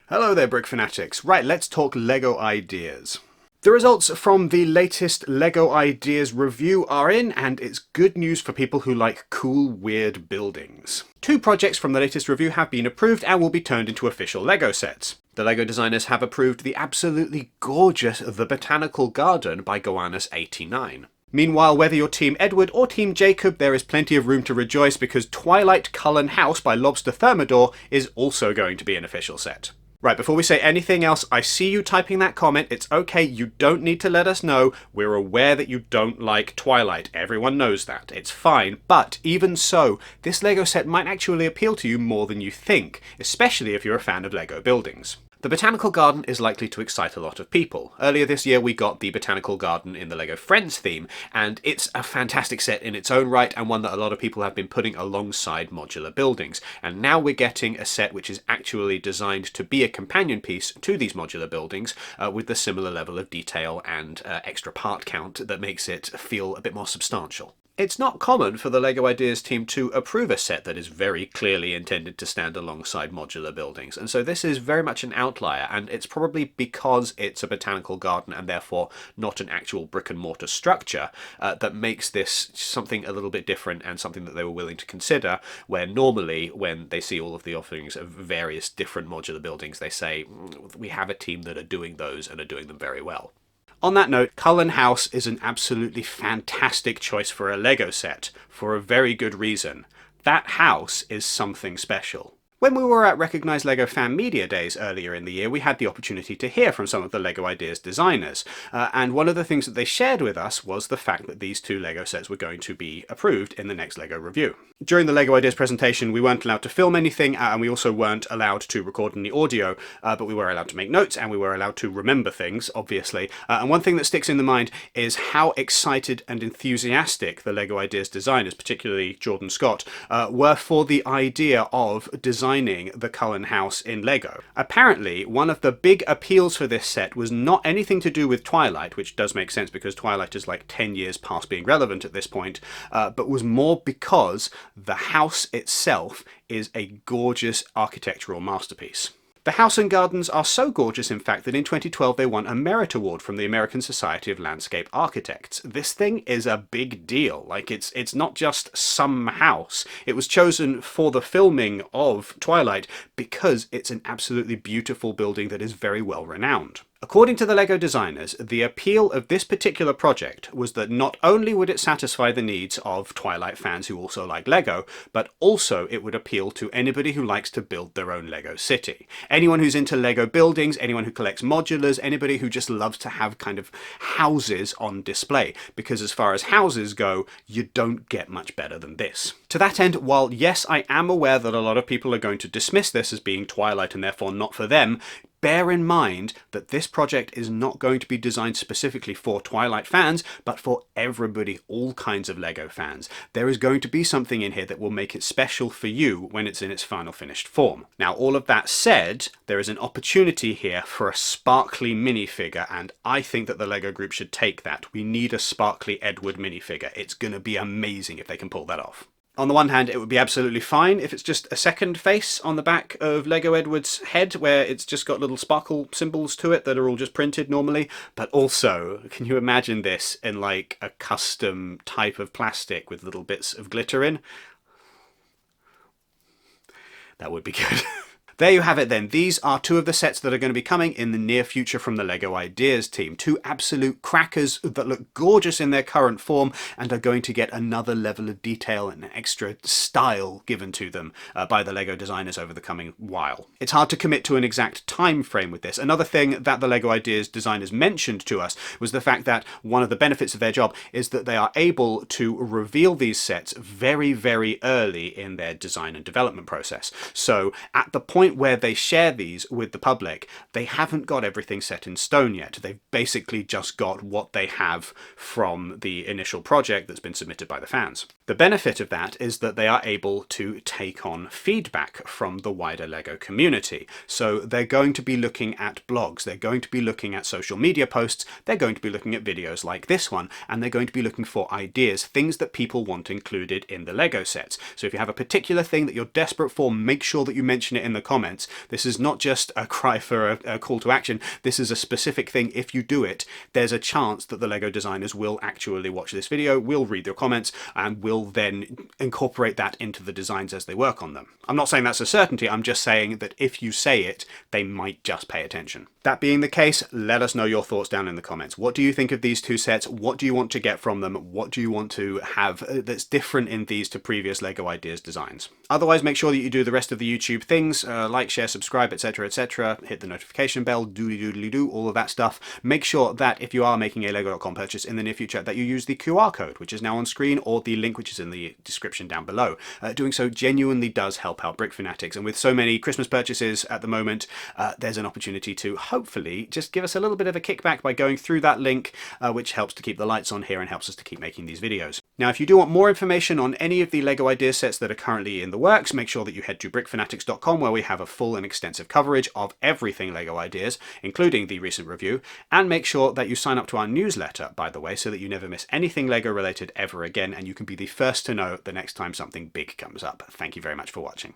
Hello there, Brick Fanatics. Right, let's talk LEGO ideas. The results from the latest LEGO Ideas review are in, and it's good news for people who like cool, weird buildings. 2 projects from the latest review have been approved and will be turned into official LEGO sets. The LEGO designers have approved the absolutely gorgeous The Botanical Garden by Gowanus89. Meanwhile, whether you're Team Edward or Team Jacob, there is plenty of room to rejoice because Twilight Cullen House by Lobster Thermidor is also going to be an official set. Right, before we say anything else, I see you typing that comment. It's okay, you don't need to let us know. We're aware that you don't like Twilight. Everyone knows that. It's fine. But even so, this LEGO set might actually appeal to you more than you think, especially if you're a fan of LEGO buildings. The Botanical Garden is likely to excite a lot of people. Earlier this year we got the Botanical Garden in the LEGO Friends theme, and it's a fantastic set in its own right and one that a lot of people have been putting alongside modular buildings. And now we're getting a set which is actually designed to be a companion piece to these modular buildings with the similar level of detail and extra part count that makes it feel a bit more substantial. It's not common for the LEGO Ideas team to approve a set that is very clearly intended to stand alongside modular buildings, and so this is very much an outlier, and it's probably because it's a botanical garden and therefore not an actual brick and mortar structure that makes this something a little bit different and something that they were willing to consider, where normally when they see all of the offerings of various different modular buildings they say, we have a team that are doing those and are doing them very well. On that note, Cullen House is an absolutely fantastic choice for a LEGO set, for a very good reason. That house is something special. When we were at Recognised LEGO Fan Media Days earlier in the year, we had the opportunity to hear from some of the LEGO Ideas designers, and one of the things that they shared with us was the fact that these 2 LEGO sets were going to be approved in the next LEGO review. During the LEGO Ideas presentation, we weren't allowed to film anything, and we also weren't allowed to record any audio, but we were allowed to make notes, and we were allowed to remember things, obviously. And one thing that sticks in the mind is how excited and enthusiastic the LEGO Ideas designers, particularly Jordan Scott, were for the idea of designing the Cullen House in LEGO. Apparently, one of the big appeals for this set was not anything to do with Twilight, which does make sense because Twilight is like 10 years past being relevant at this point, but was more because the house itself is a gorgeous architectural masterpiece. The house and gardens are so gorgeous, in fact, that in 2012 they won a Merit Award from the American Society of Landscape Architects. This thing is a big deal. Like, it's not just some house. It was chosen for the filming of Twilight because it's an absolutely beautiful building that is very well renowned. According to the LEGO designers, the appeal of this particular project was that not only would it satisfy the needs of Twilight fans who also like LEGO, but also it would appeal to anybody who likes to build their own LEGO city. Anyone who's into LEGO buildings, anyone who collects modulars, anybody who just loves to have kind of houses on display, because as far as houses go, you don't get much better than this. To that end, while yes, I am aware that a lot of people are going to dismiss this as being Twilight and therefore not for them, bear in mind that this project is not going to be designed specifically for Twilight fans, but for everybody, all kinds of LEGO fans. There is going to be something in here that will make it special for you when it's in its final finished form. Now, all of that said, there is an opportunity here for a sparkly minifigure, and I think that the LEGO group should take that. We need a sparkly Edward minifigure. It's going to be amazing if they can pull that off. On the one hand, it would be absolutely fine if it's just a second face on the back of Lego Edward's head where it's just got little sparkle symbols to it that are all just printed normally. But also, can you imagine this in like a custom type of plastic with little bits of glitter in? That would be good. There you have it then. These are 2 of the sets that are going to be coming in the near future from the LEGO Ideas team. 2 absolute crackers that look gorgeous in their current form and are going to get another level of detail and extra style given to them by the LEGO designers over the coming while. It's hard to commit to an exact time frame with this. Another thing that the LEGO Ideas designers mentioned to us was the fact that one of the benefits of their job is that they are able to reveal these sets very, very early in their design and development process. So at the point where they share these with the public, they haven't got everything set in stone yet. They've basically just got what they have from the initial project that's been submitted by the fans. The benefit of that is that they are able to take on feedback from the wider LEGO community. So they're going to be looking at blogs, they're going to be looking at social media posts, they're going to be looking at videos like this one, and they're going to be looking for ideas, things that people want included in the LEGO sets. So if you have a particular thing that you're desperate for, make sure that you mention it in the comments comments. This is not just a cry for a call to action. This is a specific thing. If you do it, there's a chance that the Lego designers will actually watch this video, will read your comments, and will then incorporate that into the designs as they work on them. I'm not saying that's a certainty, I'm just saying that if you say it, they might just pay attention. That being the case, let us know your thoughts down in the comments. What do you think of these two sets? What do you want to get from them? What do you want to have that's different in these to previous Lego Ideas designs? Otherwise, make sure that you do the rest of the YouTube things, like, share, subscribe, etc, etc, hit the notification bell, doodly-doodly-doo, all of that stuff. Make sure that if you are making a Lego.com purchase in the near future, that you use the QR code, which is now on screen, or the link which is in the description down below. Doing so genuinely does help out Brick Fanatics, and with so many Christmas purchases at the moment, there's an opportunity to hopefully just give us a little bit of a kickback by going through that link, which helps to keep the lights on here and helps us to keep making these videos. Now, if you do want more information on any of the Lego Ideas sets that are currently in the works, make sure that you head to brickfanatics.com, where we have a full and extensive coverage of everything Lego Ideas, including the recent review, and make sure that you sign up to our newsletter, by the way, so that you never miss anything Lego related ever again, and you can be the first to know the next time something big comes up. Thank you very much for watching.